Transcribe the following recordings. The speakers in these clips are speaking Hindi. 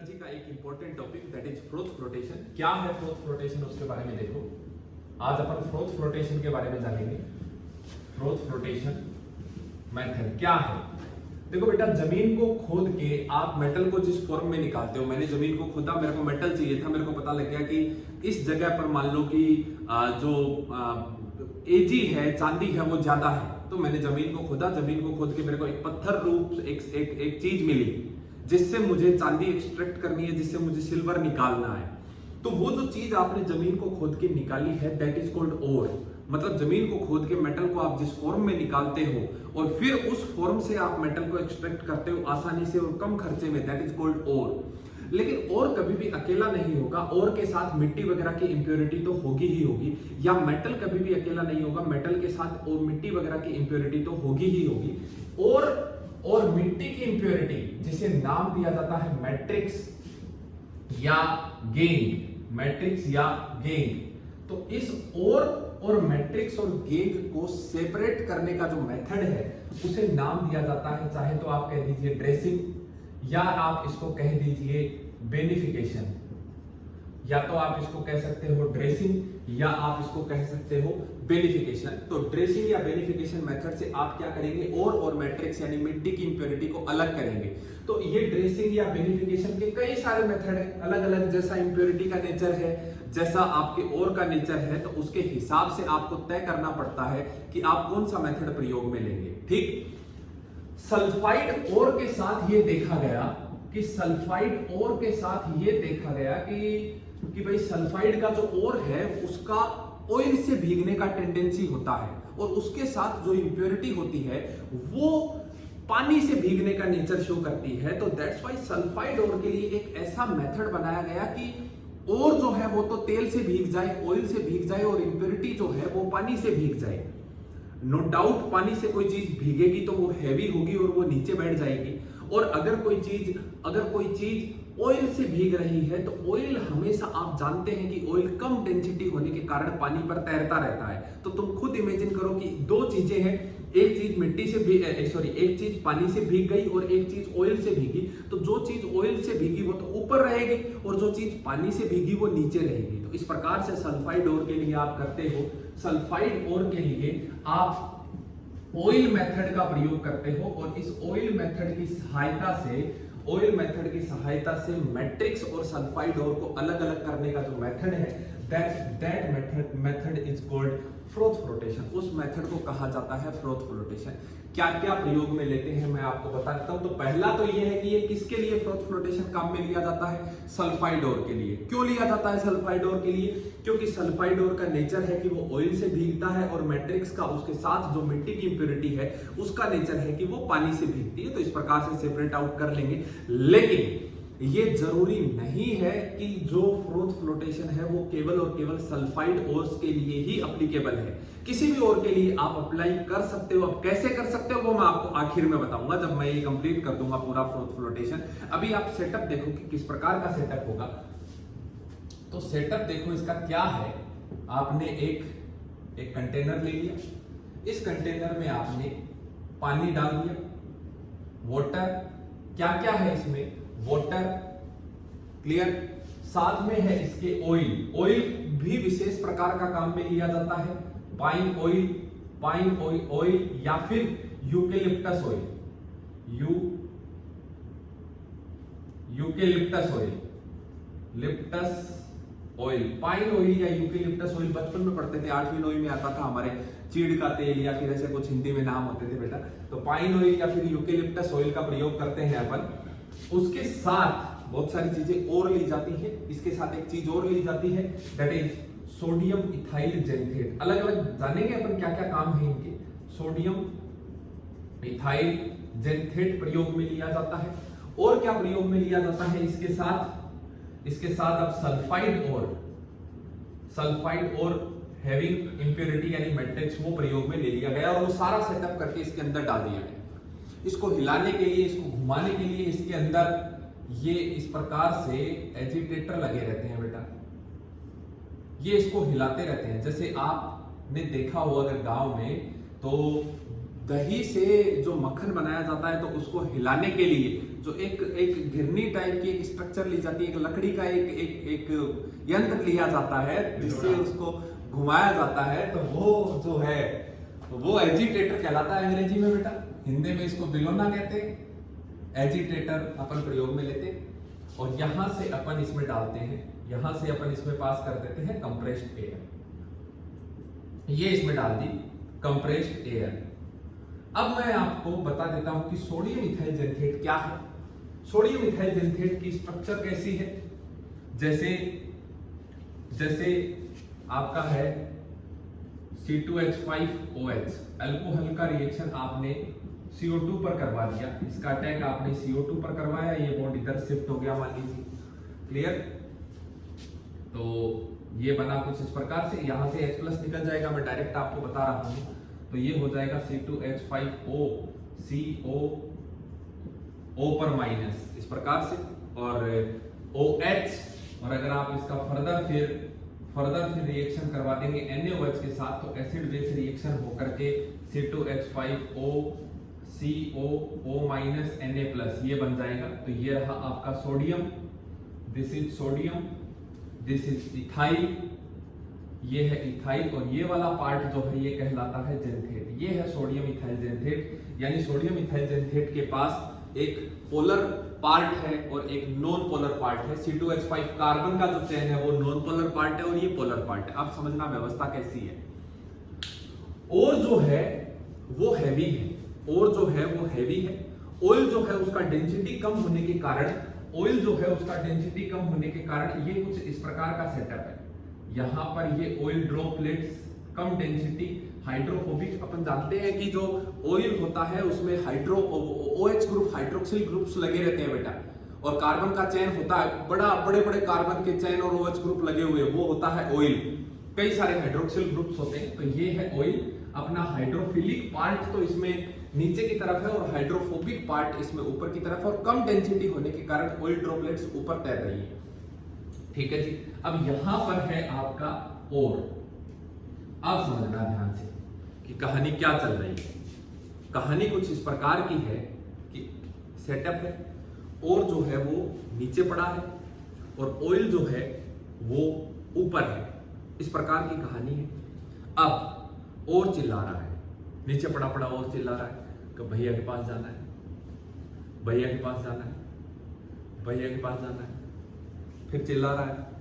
एनर्जी का एक important topic that is froth flotation. क्या है फ्रोथ फ्लोटेशन, उसके बारे में देखो। आज अपन फ्रोथ फ्लोटेशन के बारे में जानेंगे। फ्रोथ फ्लोटेशन मेथड क्या है। देखो बेटा, जमीन को खोद के आप मेटल को जिस फॉर्म में निकालते हो, मैंने जमीन को खोदा, मेरे को मेटल चाहिए था, मेरे को पता लग गया कि इस जगह पर मान लो कि जो एजी है, चांदी है, वो ज्यादा है, तो मैंने जमीन को खोदा, जमीन को खोद के मेरे को एक पत्थर रूप एक चीज मिली जिससे मुझे चांदी एक्सट्रैक्ट करनी है, जिससे मुझे सिल्वर निकालना है। तो वो जो चीज आपने जमीन को खोद के निकाली है दैट इज कॉल्ड ओर। मतलब जमीन को खोद के मेटल को आप जिस फॉर्म में निकालते हो और फिर उस फॉर्म से आप मेटल को एक्सट्रैक्ट करते हो आसानी से और कम खर्चे में, दैट इज कॉल्ड ओर। लेकिन और कभी भी अकेला नहीं होगा, और के साथ मिट्टी वगैरह की इंप्योरिटी तो होगी ही होगी, या मेटल कभी भी अकेला नहीं होगा, मेटल के साथ और मिट्टी वगैरह की इंप्योरिटी तो होगी ही होगी। और मिट्टी की इंप्योरिटी जिसे नाम दिया जाता है मैट्रिक्स या गेंग, मैट्रिक्स या गेंग। तो इस और मैट्रिक्स और गेंग को सेपरेट करने का जो मेथड है उसे नाम दिया जाता है, चाहे तो आप कह दीजिए ड्रेसिंग, या आप इसको कह दीजिए बेनिफिकेशन, या तो आप इसको कह सकते हो ड्रेसिंग, या आप इसको कह सकते हो बेनिफिकेशन। तो ड्रेसिंग या बेनिफिकेशन मेथड से आप क्या करेंगे, और मैट्रिक्स यानी मिट्टी की इंप्योरिटी को अलग करेंगे। तो ये ड्रेसिंग या बेनिफिकेशन के कई सारे मेथड है, अलग अलग, जैसा इंप्योरिटी का नेचर है, जैसा आपके और का नेचर है, तो उसके हिसाब से आपको तय करना पड़ता है कि आप कौन सा मेथड प्रयोग में लेंगे। ठीक, सल्फाइड ओर के साथ ये देखा गया कि भाई सल्फाइड का जो ओर है उसका ऑयल से भीगने का टेंडेंसी होता है, और उसके साथ जो इंप्योरिटी होती है वो पानी से भीगने का नेचर शो करती है। तो दैट्स व्हाई सल्फाइड ओर के लिए एक ऐसा मेथड बनाया गया कि ओर जो है वो तो तेल से भीग जाए, ऑयल से भीग जाए, और इंप्योरिटी जो है वो पानी से भीग जाए। नो डाउट पानी से कोई चीज भीगेगी तो वो हैवी होगी और वो नीचे बैठ जाएगी, और अगर कोई चीज ऑयल से भीग रही है तो ऑयल हमेशा, आप जानते हैं कि ऑयल कम डेंसिटी होने के कारण पानी पर तैरता रहता है। तो तुम खुद इमेजिन करो कि दो चीजें हैं, एक चीज एक चीज पानी से भीग गई और एक चीज ऑयल से भीगी। तो जो चीज ऑयल से भीगी वो तो ऊपर रहेगी, और जो चीज पानी से भीगी वो नीचे रहेगी। तो इस प्रकार से सल्फाइड ओर के लिए आप करते हो, सल्फाइड ओर के लिए आप ऑयल मेथड का प्रयोग करते हो, और इस ऑयल मेथड की सहायता से मैट्रिक्स और सल्फाइड ओर को अलग अलग करने का जो मेथड है that method is called froth flotation. उस मेथड को कहा जाता है फ्रोथ फ्लोटेशन। क्या क्या प्रयोग में लेते हैं मैं आपको बता देता हूं। तो पहला तो ये है कि ये किसके लिए फ्रोथ फ्लोटेशन काम में लिया जाता है, सल्फाइड ओर के लिए। क्यों लिया जाता है सल्फाइड ओर के लिए, क्योंकि सल्फाइड ओर का नेचर है कि वो ऑयल से भीगता है, और मैट्रिक्स का उसके साथ जो मिट्टी की इंप्योरिटी है उसका नेचर है कि वो पानी से भीगती है। तो इस प्रकार से सेपरेट आउट कर लेंगे। लेकिन ये जरूरी नहीं है कि जो फ्रोथ फ्लोटेशन है वो केवल और केवल सल्फाइड ओर्स के लिए ही एप्लीकेबल है। किसी भी ओर के लिए आप अप्लाई कर सकते हो। अब कैसे कर सकते हो वो मैं आपको आखिर में बताऊंगा, जब मैं ये कंप्लीट कर दूंगा पूरा फ्रोथ फ्लोटेशन। अभी आप सेटअप देखो कि किस प्रकार का सेटअप होगा। तो सेटअप देखो इसका क्या है। आपने एक कंटेनर ले लिया, इस कंटेनर में आपने पानी डाल दिया, वाटर, क्या क्या है इसमें, वाटर, क्लियर, साथ में है इसके ऑयल भी विशेष प्रकार का काम में लिया जाता है, पाइन ऑयल या फिर यूकेलिप्टस ऑयल, पाइन ऑयल या यूकेलिप्टस ऑयल बचपन में पढ़ते थे, 8वीं 9वीं में आता था हमारे, चीड़ का तेल या फिर ऐसे कुछ हिंदी में नाम होते थे बेटा। तो पाइन ऑयल या फिर यूकेलिप्टस ऑयल का प्रयोग करते हैं अपन। उसके साथ बहुत सारी चीजें और ली जाती है, इसके साथ एक चीज और ली जाती है दैट इज सोडियम इथाइल जेंथेट। अलग अलग जानेंगे अपन क्या क्या काम है इनके। सोडियम इथाइल जेंथेट प्रयोग में लिया जाता है। और क्या प्रयोग में लिया जाता है इसके साथ अब सल्फाइड और हैविंग इंप्योरिटी यानी मैट्रिक्स वो प्रयोग में ले लिया गया, और वो सारा सेटअप करके इसके अंदर डाल दिया गया। इसको हिलाने के लिए, इसको घुमाने के लिए इसके अंदर ये इस प्रकार से एजिटेटर लगे रहते हैं बेटा, ये इसको हिलाते रहते हैं। जैसे आपने देखा हो अगर गांव में, तो दही से जो मक्खन बनाया जाता है तो उसको हिलाने के लिए जो एक घिरनी टाइप की एक स्ट्रक्चर ली जाती है, एक लकड़ी का एक यंत्र लिया जाता है जिससे उसको घुमाया जाता है, तो वो जो है वो एजिटेटर कहलाता है अंग्रेजी में बेटा। हिंदी में इसको बिलोना कहते हैं। एजिटेटर अपन प्रयोग में लेते और यहां से अपन इसमें डालते हैं, यहां से अपन इसमें पास कर देते हैं कंप्रेस्ड एयर। ये इसमें डाल दी कंप्रेस्ड एयर। अब मैं आपको बता देता हूं कि सोडियम इथाइल जेनथेट क्या है। सोडियम इथाइल जेनथेट की स्ट्रक्चर कैसी है, जैसे आपका है C2H5OH, अल्कोहल का रिएक्शन आपने CO2 पर करवा दिया, इसका अटैक आपने CO2 पर करवाया, ये बॉन्ड इधर शिफ्ट हो गया मान लीजिए। क्लियर? तो ये बना कुछ इस प्रकार से, यहां से H+ निकल जाएगा, मैं डायरेक्ट आपको बता रहा हूं। तो ये हो जाएगा C2H5O CO पर माइनस इस प्रकार से, और OH, और अगर आप इसका फर्दर रिएक्शन करवा देंगे NaOH के साथ, तो एसिड बेस रिएक्शन होकर के C2H5O CO Na+, ये बन जाएगा। तो ये रहा आपका sodium, this is sodium, this is ethyl, ये है इथाइल, और ये वाला पार्ट जो है ये कहलाता है जेनथेट। ये है सोडियम इथाइल जेनथेट। यानी सोडियम इथाइल जेनथेट के पास एक पोलर पार्ट है और एक नॉन पोलर पार्ट है। C2H5 कार्बन का जो चेन है वो नॉन पोलर पार्ट है और ये पोलर पार्ट है। अब समझना व्यवस्था कैसी है। और जो है वो हैवी है, और जो है वो हैवी है। ऑयल जो है उसका डेंसिटी कम होने के कारण, ये कुछ इस प्रकार का सेटअप है। यहां पर ये ऑयल ड्रॉपलेट्स कम डेंसिटी, हाइड्रोफोबिक। अपन जानते हैं कि जो ऑयल होता है उसमें OH ग्रुप, हाइड्रोक्सिल ग्रुप्स लगे रहते हैं बेटा, और कार्बन का चेन होता है, बड़े कार्बन के चेन और OH ग्रुप लगे हुए, वो होता है ऑयल। कई सारे हाइड्रोक्सिल ग्रुप्स होते हैं। तो ये है ऑयल। अपना हाइड्रोफिलिक पार्ट तो इसमें नीचे की तरफ है और हाइड्रोफोबिक पार्ट इसमें ऊपर की तरफ है, और कम डेंसिटी होने के कारण ऑयल ड्रॉपलेट्स ऊपर तैर रही है। ठीक है जी। अब यहां पर है आपका और, अब समझना ध्यान से कि कहानी क्या चल रही है। कहानी कुछ इस प्रकार की है कि सेटअप है, और जो है वो नीचे पड़ा है और ऑयल जो है वो ऊपर है, इस प्रकार की कहानी है। अब और चिल्ला रहा है, नीचे पड़ा और चिल्ला रहा है कि भैया के पास जाना है, भैया के पास जाना है, भैया के पास जाना है। फिर चिल्ला रहा है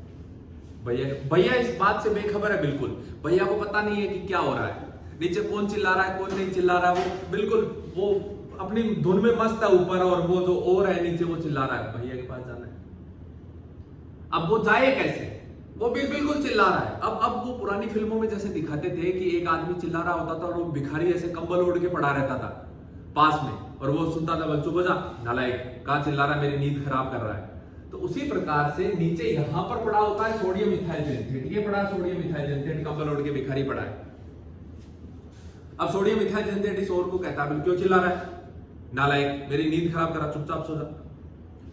भैया इस बात से बेखबर है बिल्कुल, भैया को पता नहीं है कि क्या हो रहा है, नीचे कौन चिल्ला रहा है कौन नहीं चिल्ला रहा है, वो बिल्कुल वो अपनी धुन में मस्त है ऊपर, और वो जो और है नीचे वो चिल्ला रहा है भैया के पास जाना है। अब वो जाए कैसे, वो बिल्कुल चिल्ला रहा है। अब वो पुरानी फिल्मों में जैसे दिखाते थे कि एक आदमी चिल्ला रहा होता था और वो भिखारी ऐसे कंबल ओढ़ के पड़ा रहता था पास में, और वो सुनता था चुप हो जा नालायक, कहां चिल्ला रहा है, मेरी नींद खराब कर रहा है। तो उसी प्रकार से नीचे यहां पर पड़ा होता है सोडियम इथाइल जेनथेट, ये पड़ा सोडियम इथाइल जेनथेट, कंबल ओढ़ के भिखारी पड़ा है। अब सोडियम इथाइल जेनथेट इस और को कहता है क्यों चिल्ला रहा है, नालायक, मेरी नींद खराब करा, चुपचाप सो जा।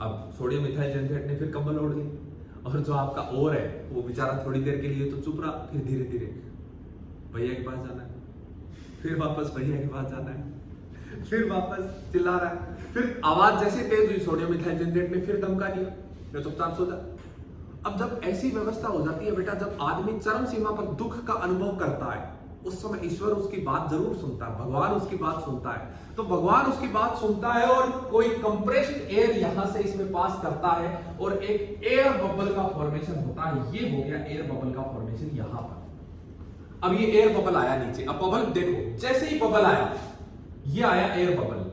अब सोडियम इथाइल जेनथेट ने फिर कंबल ओढ़ ली, और जो आपका और है वो बेचारा थोड़ी देर के लिए तो चुप रहा, फिर धीरे धीरे भैया के पास जाना है, फिर वापस भैया के पास जाना है, फिर वापस चिल्ला रहा है, फिर आवाज जैसे तेज हुई सोडियम इथाइल जेनथेट ने फिर धमका दिया, मैं चुपचाप सो जा। अब जब ऐसी व्यवस्था हो जाती है बेटा, जब आदमी चरम सीमा पर दुख का अनुभव करता है, उस समय ईश्वर उसकी बात जरूर सुनता है, भगवान उसकी बात सुनता है। तो भगवान उसकी बात सुनता है और कोई कंप्रेस्ड एयर यहां से इसमें पास करता है और एक एयर बबल का फॉर्मेशन होता है। ये हो गया एयर बबल का फॉर्मेशन यहां पर। अब ये एयर बबल आया नीचे, अब बबल देखो, जैसे ही बबल आया, ये आया एयर बबल,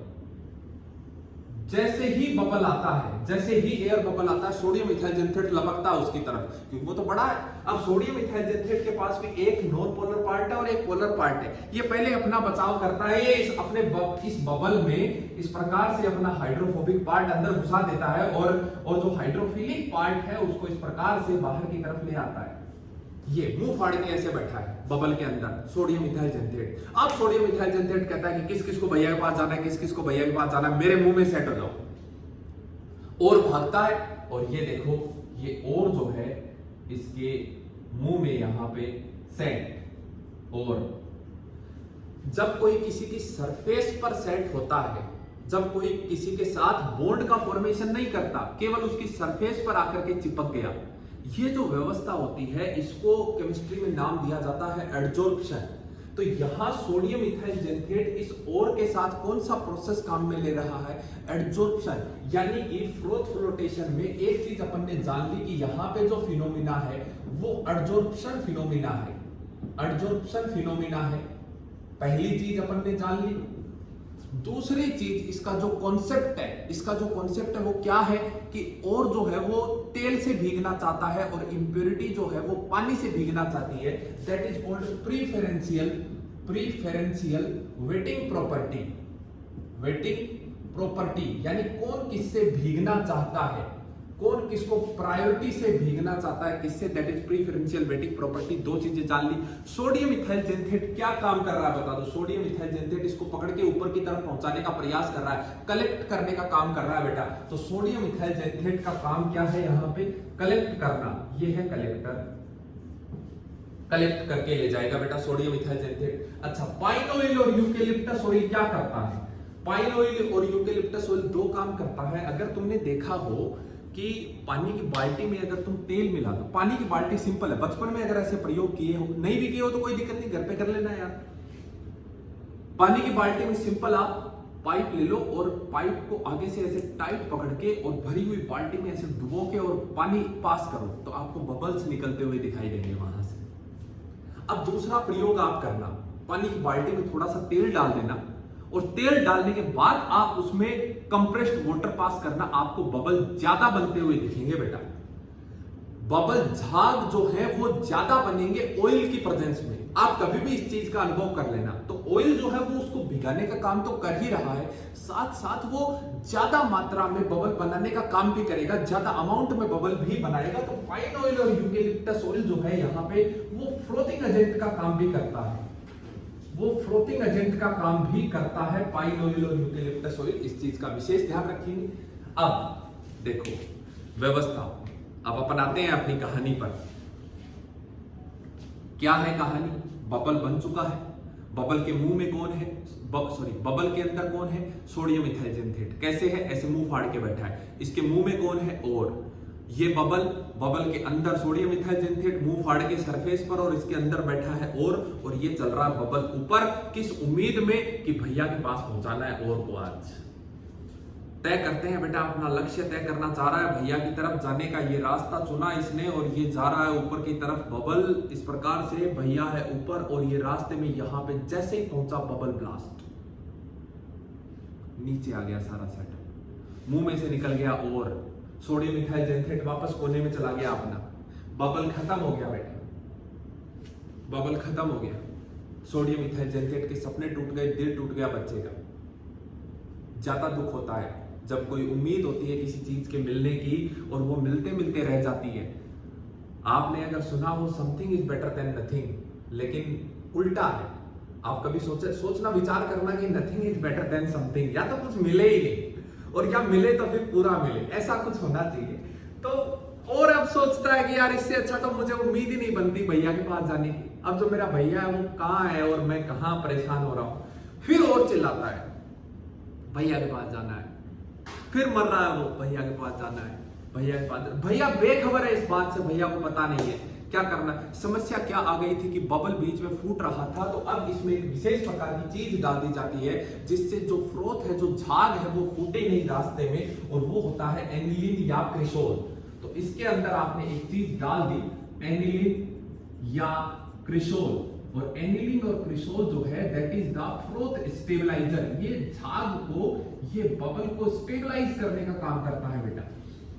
जैसे ही बबल आता है, जैसे ही एयर बबल आता है, सोडियम इथाइल जेनथेट लपकता है उसकी तरफ, क्योंकि वो तो बड़ा है। अब सोडियम इथाइल जेनथेट के पास भी एक नॉन पोलर पार्ट है और एक पोलर पार्ट है। ये पहले अपना बचाव करता है, ये इस बबल में इस प्रकार से अपना हाइड्रोफोबिक पार्ट अंदर घुसा देता है, और जो हाइड्रोफिलिक पार्ट है उसको इस प्रकार से बाहर की तरफ ले आता है। ये मुंह फाड़ के ऐसे बैठा है बबल के अंदर सोडियम इथाइल जेनथेट। अब सोडियम इथाइल जेनथेट कहता है कि किस किस को भैया के पास जाना है, किस किस को भैया के पास जाना है, मेरे मुंह में सेट हो जाओ, और भागता है। और ये देखो, ये और जो है इसके मुंह में यहां पे सेट, और जब कोई किसी की सरफेस पर सेट होता है जब कोई किसी के साथ बॉन्ड का फॉर्मेशन नहीं करता, केवल उसकी सरफेस पर आकर के चिपक गया, ये जो व्यवस्था होती है इसको केमिस्ट्री में नाम दिया जाता है एडजॉर्प्शन। तो यहां सोडियम इथाइल जेनथेट इस ओर के साथ कौन सा प्रोसेस काम में ले रहा है? एडजॉर्प्शन। यानी कि फ्रोथ फ्लोटेशन में एक चीज अपन ने जान ली कि यहां पे जो फिनोमिना है वो एडजॉर्प्शन फिनोमिना है। एडजॉर्प्शन फिनोमिना है, पहली चीज अपन ने जान ली। दूसरी चीज, इसका जो कॉन्सेप्ट है वो क्या है कि और जो है वो तेल से भीगना चाहता है और इंप्योरिटी जो है वो पानी से भीगना चाहती है। That is called preferential wetting property. यानी कौन किससे भीगना चाहता है, कौन किसको प्रायोरिटी से भीगना चाहता है, किससे, दैट इज प्रीफरेंशियल वेटिंग प्रॉपर्टी। दो चीजें जान ली। सोडियम इथाइल जेनथेट क्या काम कर रहा है बता दो। सोडियम इथाइल जेनथेट इसको पकड़ के ऊपर की तरफ पहुंचाने का प्रयास कर रहा है, कलेक्ट करने का काम कर रहा है बेटा। तो सोडियम इथाइल जेनथेट का काम क्या है? यहां पे कलेक्ट करना। ये है कलेक्टर, कलेक्ट करके ले जाएगा बेटा सोडियम इथाइल जेनथेट। अच्छा, पाइन ऑयल और यूकेलिप्टस ऑयल क्या करता है? पाइन ऑयल और यूकेलिप्टस ऑयल दो काम करता है। अगर तुमने देखा हो कि पानी की बाल्टी में अगर तुम तेल मिला दो, पानी की बाल्टी सिंपल है, बचपन में अगर ऐसे प्रयोग किए हो, नहीं भी किए हो तो कोई दिक्कत नहीं, घर पे कर लेना यार। पानी की बाल्टी में सिंपल आप पाइप ले लो और पाइप को आगे से ऐसे टाइट पकड़ के और भरी हुई बाल्टी में ऐसे डुबो के और पानी पास करो तो आपको बबल्स निकलते हुए दिखाई देंगे वहां से। अब दूसरा प्रयोग आप करना, पानी की बाल्टी में थोड़ा सा तेल डाल देना और तेल डालने के बाद आप उसमें कंप्रेस्ड वाटर पास करना, आपको बबल ज्यादा बनते हुए दिखेंगे बेटा। बबल झाग जो है वो ज्यादा बनेंगे ऑयल की प्रेजेंस में। आप कभी भी इस चीज का अनुभव कर लेना। तो ऑयल जो है वो उसको भिगाने का काम तो कर ही रहा है, साथ साथ वो ज्यादा मात्रा में बबल बनाने का काम भी करेगा, ज्यादा अमाउंट में बबल भी बनाएगा। तो पाइन ऑयल और यूकेलिप्टस ऑयल जो है यहाँ पे वो फ्लोटिंग एजेंट का काम भी करता है, वो फ्लोटिंग एजेंट का काम भी करता है पाइन ऑयल और यूकेलिप्टस ऑयल। इस चीज का विशेष ध्यान रखेंगे। अब देखो व्यवस्था, अब अपन आते हैं अपनी कहानी पर। क्या है कहानी? बबल बन चुका है, बबल के मुंह में कौन है, बबल के अंदर कौन है? Sodium ethyl xanthate. कैसे है? ऐसे मुंह फाड़ के बैठा है। इसके मुंह में कौन है? और ये बबल के अंदर सोडियम इथाइल जेनथेट मुंह फाड़ के सरफेस पर, और इसके अंदर बैठा है और ये चल रहा है बबल ऊपर, किस उम्मीद में कि भैया के पास पहुंचाना है और को। आज तय करते हैं बेटा, अपना लक्ष्य तय करना चाह रहा है, भैया की तरफ जाने का ये रास्ता चुना इसने और ये जा रहा है ऊपर की तरफ। बबल इस प्रकार से, भैया है ऊपर और ये रास्ते में यहां पे जैसे ही पहुंचा बबल ब्लास्ट, नीचे आ गया सारा सेटअप, मुंह में से निकल गया और सोडियम इथाइल जेनथेट वापस कोने में चला गया अपना। बबल खत्म हो गया बेटा, बबल खत्म हो गया। सोडियम इथाइल जेनथेट के सपने टूट गए, दिल टूट गया बच्चे का। ज्यादा दुख होता है जब कोई उम्मीद होती है किसी चीज के मिलने की और वो मिलते मिलते रह जाती है। आपने अगर सुना हो something is better than nothing, लेकिन उल्टा है। आप कभी सोचना विचार करना कि nothing is better than something, या तो कुछ मिले ही नहीं और या मिले तो फिर पूरा मिले, ऐसा कुछ होना चाहिए। तो और अब सोचता है कि यार इससे अच्छा तो मुझे उम्मीद ही नहीं बनती भैया के पास जाने की। अब जो मेरा भैया है वो कहाँ है और मैं कहाँ परेशान हो रहा हूं। फिर और चिल्लाता है भैया के पास जाना है, फिर मर रहा है वो, भैया के पास जाना है, भैया के पास। भैया बेखबर है इस बात से, भैया को पता नहीं है क्या करना। समस्या क्या आ गई थी कि बबल बीच में फूट रहा था, तो अब इसमें एक विशेष प्रकार की चीज डाल दी जाती है जिससे जो फ्रोथ है, जो झाग है, वो फूटे नहीं रास्ते में, और वो होता है एनिलीन या क्रिसोल। तो इसके अंदर आपने एक चीज डाल दी, एनिलीन या क्रिसोल। और एनिलीन और क्रिसोल जो है that is the froth stabiliser. ये झाग को, ये बबल को स्टेबलाइज करने का काम करता है बेटा,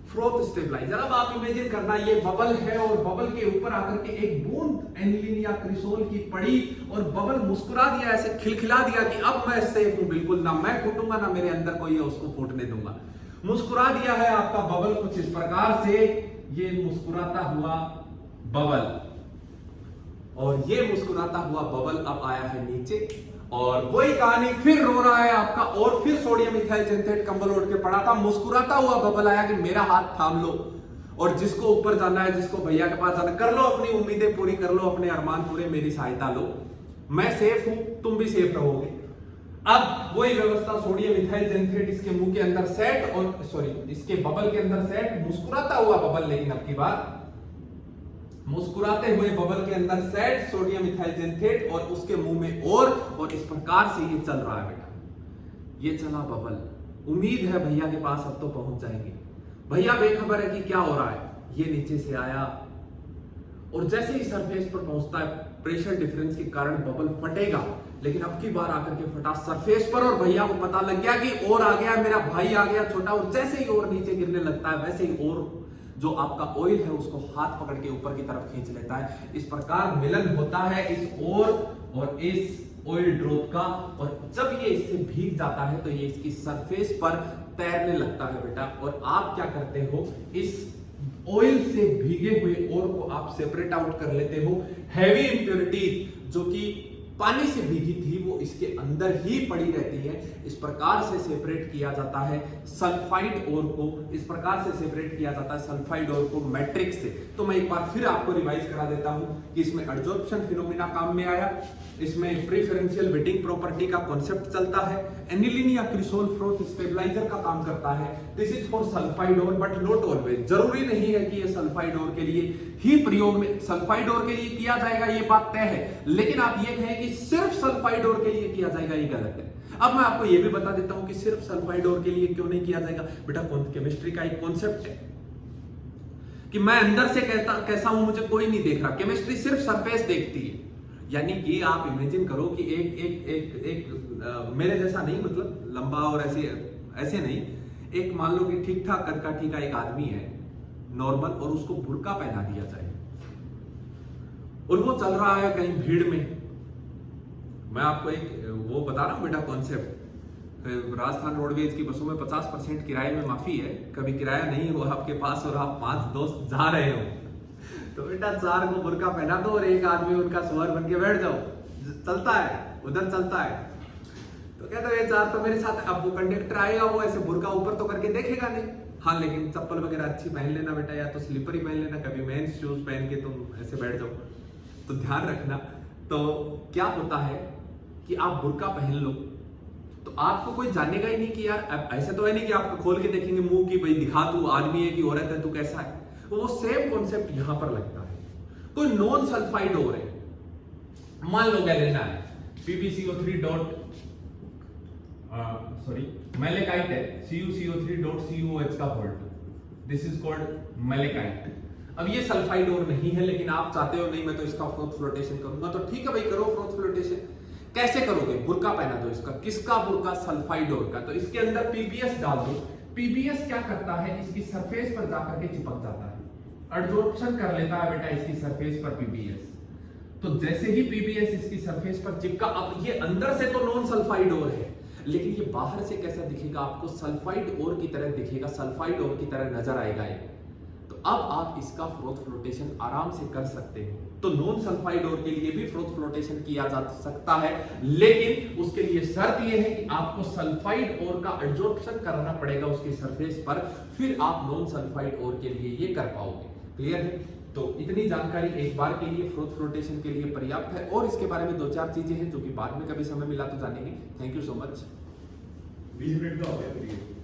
फ्रोथ स्टेबलाइजर। अब आप इमेजिन करना, ये बबल है और बबल के ऊपर आकर के एक बूंद एनिलीन या क्रिसोल की पड़ी और बबल मुस्कुरा दिया, ऐसे खिलखिला दिया कि अब मैं सेफ हूं, बिल्कुल ना मैं फूटूंगा ना मेरे अंदर कोई है उसको फूटने दूंगा। मुस्कुरा दिया है आपका बबल कुछ इस प्रकार से, ये मुस्कुराता हुआ बबल, और ये मुस्कुराता हुआ बबल अब आया है नीचे, और वही कहानी फिर रो रहा है आपका। और फिर सोडियम इथाइल जेनथेट कंबल ओढ़ के पड़ा था, मुस्कुराता हुआ बबल आया कि मेरा हाथ थाम लो, और जिसको ऊपर जाना है, जिसको भैया के पास जाना, कर लो अपनी उम्मीदें पूरी, कर लो अपने अरमान पूरे, मेरी सहायता लो, मैं सेफ हूं, तुम भी सेफ रहोगे। अब वही व्यवस्था सोडियम इथाइल जेनथेट इसके मुंह के अंदर सेट और सॉरी इसके बबल के अंदर सेट, मुस्कुराता हुआ बबल, लेकिन अब की बात मुस्कुराते हुए बबल के अंदर सेट सोडियम इथाइल जेनथेट और उसके मुंह में और इस प्रकार से ये चल रहा है बेटा। ये चला बबल। उम्मीद है भैया के पास अब तो पहुंच जाएंगे। भैया बेखबर है कि क्या हो रहा है। ये नीचे से आया और जैसे ही सरफेस पर पहुंचता है प्रेशर डिफरेंस के कारण बबल फटेगा, लेकिन अब की बार आकर के फटा सरफेस पर और भैया को पता लग गया कि और आ गया, मेरा भाई आ गया छोटा। और जैसे ही और नीचे गिरने लगता है वैसे ही और जो आपका ऑयल है उसको हाथ पकड़ के ऊपर की तरफ खींच लेता है। इस प्रकार मिलन होता है इस और इस ऑयल ड्रॉप का, और जब ये इससे भीग जाता है तो ये इसकी सरफेस पर तैरने लगता है बेटा। और आप क्या करते हो, इस ऑयल से भीगे हुए और को आप सेपरेट आउट कर लेते हो। हैवी इंप्योरिटीज जो कि पानी से भीगी थी वो इसके अंदर ही पड़ी रहती है। इस प्रकार से सेपरेट किया जाता है सल्फाइड ओर को, इस प्रकार से सेपरेट किया जाता है सल्फाइड ओर को मैट्रिक्स से। तो मैं एक बार फिर आपको रिवाइज करा देता हूं कि इसमें एडजॉर्प्शन फिनोमिना काम में आया, इसमें प्रेफरेंशियल वेटिंग प्रॉपर्टी का कॉन्सेप्ट चलता है, एनिलीन या क्रिसोल फ्रोथ स्टेबलाइजर का काम करता है। This is for sulphide ore but not always. जरूरी नहीं है कि ये सल्फाइड ओर के लिए ही प्रयोग में सल्फाइड ओर के लिए किया जाएगा, ये बात तय है। लेकिन आप ये कहें कि सिर्फ सल्फाइड ओर के लिए किया जाएगा, ये गलत है। अब मैं आपको ये भी बता देता हूं कि सिर्फ सल्फाइड ओर के लिए क्यों नहीं किया जाएगा। बेटा केमिस्ट्री का एक कॉन्सेप्ट है कि मैं अंदर से कैसा हूं मुझे कोई नहीं देख रहा। केमिस्ट्री सिर्फ सरफेस देखती है। यानी कि आप इमेजिन करो कि एक मेरे जैसा नहीं, मतलब लंबा और ऐसे नहीं, एक मान लो कि ठीक ठाक कद का ठीक है एक आदमी है नॉर्मल, और उसको बुर्का पहना दिया जाए और वो चल रहा है कहीं भीड़ में। मैं आपको एक वो बता रहा हूं बेटा कॉन्सेप्ट। राजस्थान रोडवेज की बसों में 50% किराए में माफी है। कभी किराया नहीं हो आपके पास और आप 5 दोस्त जा रहे हो तो बेटा 4 को बुर्का पहना दो और एक आदमी उनका सवार बन के बैठ जाओ। चलता है, उधर चलता है। तो कहते ये 4 तो मेरे साथ। अब वो कंडक्टर आएगा, वो ऐसे बुर्का ऊपर तो करके देखेगा नहीं। हाँ, लेकिन चप्पल वगैरह अच्छी पहन लेना बेटा, या तो स्लीपर ही पहन लेना, कभी मेंस शूज पहन के तुम ऐसे बैठ जाओ। तो ध्यान रखना। तो क्या होता है कि आप बुर्का पहन लो तो आपको कोई जानेगा ही नहीं कि यार, अब ऐसे तो है नहीं कि आपको खोल के देखेंगे मुंह की भाई दिखा तू आदमी है कि औरत है, तू कैसा है। वो सेम कॉन्सेप्ट यहां पर लगता है। कोई नॉन सल्फाइड ओर है, मान लो गैलेना है, PbCO3 डॉट मैलेकाइट है, CuCO3 डॉट CuOH का volt, this is called malachite. अब ये सल्फाइड ओर नहीं है, लेकिन आप चाहते हो नहीं मैं तो इसका फ्रोथ फ्लोटेशन करूंगा, तो ठीक है भाई करो फ्रोथ फ्लोटेशन। कैसे करोगे? बुर्का पहना दो इसका। किसका बुर्का? सल्फाइड ओर का। तो इसके अंदर PbS डाल दो। PbS क्या करता है, इसकी सरफेस पर जाकर के चिपक जाता है, एब्जॉर्प्शन कर लेता है बेटा इसकी सरफेस पर PbS। तो जैसे ही PbS इसकी सरफेस पर चिपका, अब ये अंदर से तो नॉन सल्फाइड ओर है, लेकिन ये बाहर से कैसा दिखेगा आपको? सल्फाइड ओर की तरह दिखेगा, सल्फाइड ओर की तरह नजर आएगा ये। तो अब आप इसका फ्रोथ फ्लोटेशन आराम से कर सकते हो। तो नॉन सल्फाइड ओर के लिए भी फ्रोथ फ्लोटेशन किया जा सकता है, लेकिन उसके लिए शर्त यह है कि आपको सल्फाइड ओर का एब्जॉर्प्शन करना पड़ेगा उसकी सरफेस पर, फिर आप नॉन सल्फाइड ओर के लिए ये कर पाओगे। क्लियर है? तो इतनी जानकारी एक बार के लिए फ्रोथ फ्लोटेशन के लिए पर्याप्त है, और इसके बारे में 2-4 चीजें हैं जो कि बाद में कभी समय मिला तो जानेंगे। Thank you so much. 20 minute का हो गया।